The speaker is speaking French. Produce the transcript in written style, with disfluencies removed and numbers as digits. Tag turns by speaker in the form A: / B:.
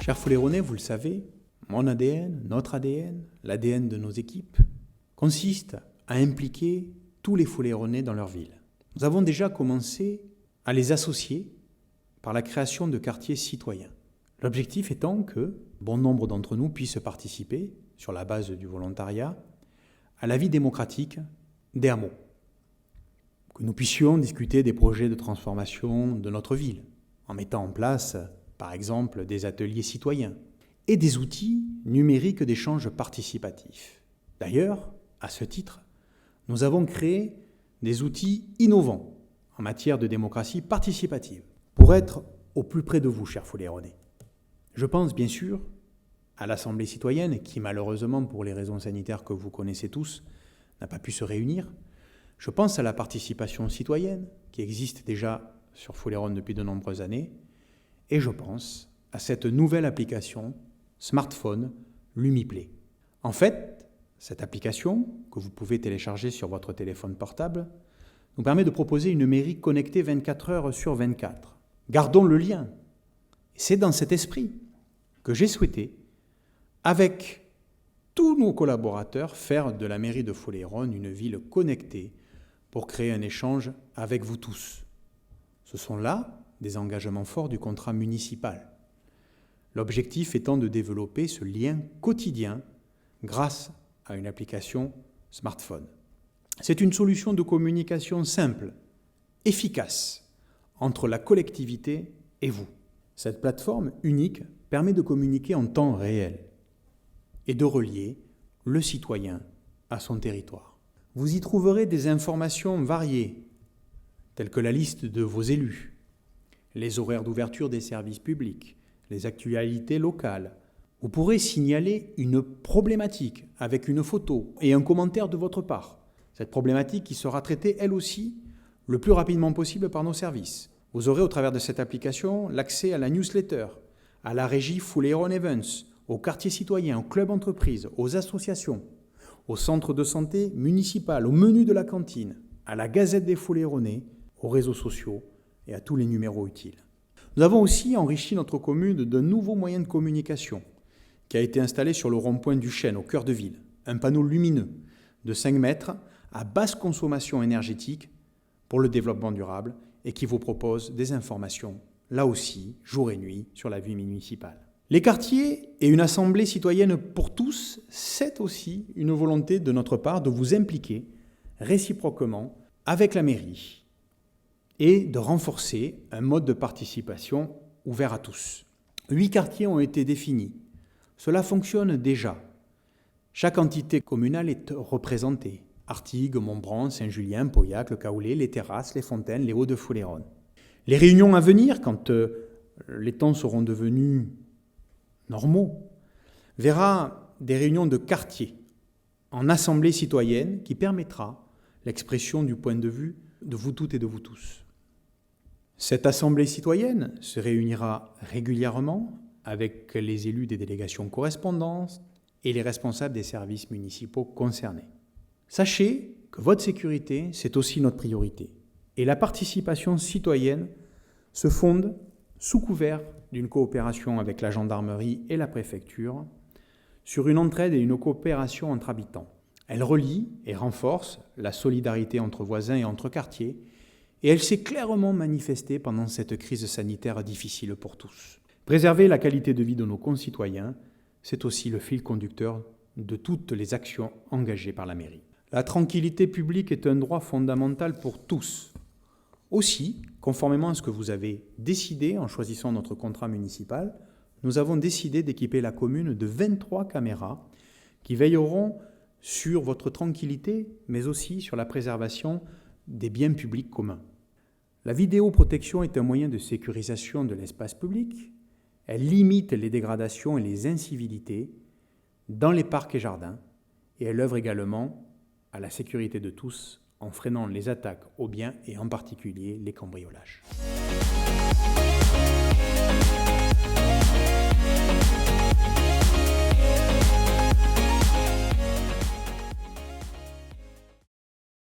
A: Chers Fouleyronnais, vous le savez, mon ADN, notre ADN, l'ADN de nos équipes, consiste à impliquer tous les Fouleyronnais dans leur ville. Nous avons déjà commencé à les associer par la création de quartiers citoyens. L'objectif étant que bon nombre d'entre nous puissent participer, sur la base du volontariat, à la vie démocratique des hameaux. Que nous puissions discuter des projets de transformation de notre ville, en mettant en place, par exemple, des ateliers citoyens et des outils numériques d'échange participatif. D'ailleurs, à ce titre, nous avons créé des outils innovants en matière de démocratie participative pour être au plus près de vous, chers Fouleyronnais. Je pense bien sûr à l'Assemblée citoyenne qui, malheureusement, pour les raisons sanitaires que vous connaissez tous, n'a pas pu se réunir. Je pense à la participation citoyenne qui existe déjà sur Fouleyrone depuis de nombreuses années. Et je pense à cette nouvelle application smartphone LumiPlay. En fait, cette application, que vous pouvez télécharger sur votre téléphone portable, nous permet de proposer une mairie connectée 24 heures sur 24. Gardons le lien. Et c'est dans cet esprit que j'ai souhaité, avec tous nos collaborateurs, faire de la mairie de Fouleyrone une ville connectée pour créer un échange avec vous tous. Ce sont là des engagements forts du contrat municipal. L'objectif étant de développer ce lien quotidien grâce à une application smartphone. C'est une solution de communication simple, efficace, entre la collectivité et vous. Cette plateforme unique permet de communiquer en temps réel et de relier le citoyen à son territoire. Vous y trouverez des informations variées, telles que la liste de vos élus, les horaires d'ouverture des services publics, les actualités locales. Vous pourrez signaler une problématique avec une photo et un commentaire de votre part. Cette problématique qui sera traitée, elle aussi, le plus rapidement possible par nos services. Vous aurez au travers de cette application l'accès à la newsletter, à la régie Fouleyrone Events, aux quartiers citoyens, aux clubs entreprises, aux associations, au centre de santé municipal, au menu de la cantine, à la Gazette des Fouleyronnais, aux réseaux sociaux et à tous les numéros utiles. Nous avons aussi enrichi notre commune d'un nouveau moyen de communication qui a été installé sur le rond-point du Chêne, au cœur de ville. Un panneau lumineux de 5 mètres à basse consommation énergétique pour le développement durable et qui vous propose des informations, là aussi, jour et nuit, sur la vie municipale. Les quartiers et une assemblée citoyenne pour tous, c'est aussi une volonté de notre part de vous impliquer réciproquement avec la mairie et de renforcer un mode de participation ouvert à tous. 8 quartiers ont été définis. Cela fonctionne déjà. Chaque entité communale est représentée. Artigues, Montbron, Saint-Julien, Pauillac, Le Caoulé, les Terrasses, les Fontaines, les Hauts-de-Fouleyrone. Les réunions à venir, quand les temps seront devenus normaux, verra des réunions de quartier en assemblée citoyenne qui permettra l'expression du point de vue de vous toutes et de vous tous. Cette assemblée citoyenne se réunira régulièrement avec les élus des délégations correspondantes et les responsables des services municipaux concernés. Sachez que votre sécurité, c'est aussi notre priorité. Et la participation citoyenne se fonde sous couvert d'une coopération avec la gendarmerie et la préfecture sur une entraide et une coopération entre habitants. Elle relie et renforce la solidarité entre voisins et entre quartiers, et elle s'est clairement manifestée pendant cette crise sanitaire difficile pour tous. Préserver la qualité de vie de nos concitoyens, c'est aussi le fil conducteur de toutes les actions engagées par la mairie. La tranquillité publique est un droit fondamental pour tous. Aussi, conformément à ce que vous avez décidé en choisissant notre contrat municipal, nous avons décidé d'équiper la commune de 23 caméras qui veilleront sur votre tranquillité, mais aussi sur la préservation des biens publics communs. La vidéoprotection est un moyen de sécurisation de l'espace public. Elle limite les dégradations et les incivilités dans les parcs et jardins, et elle œuvre également à la sécurité de tous en freinant les attaques aux biens et en particulier les cambriolages.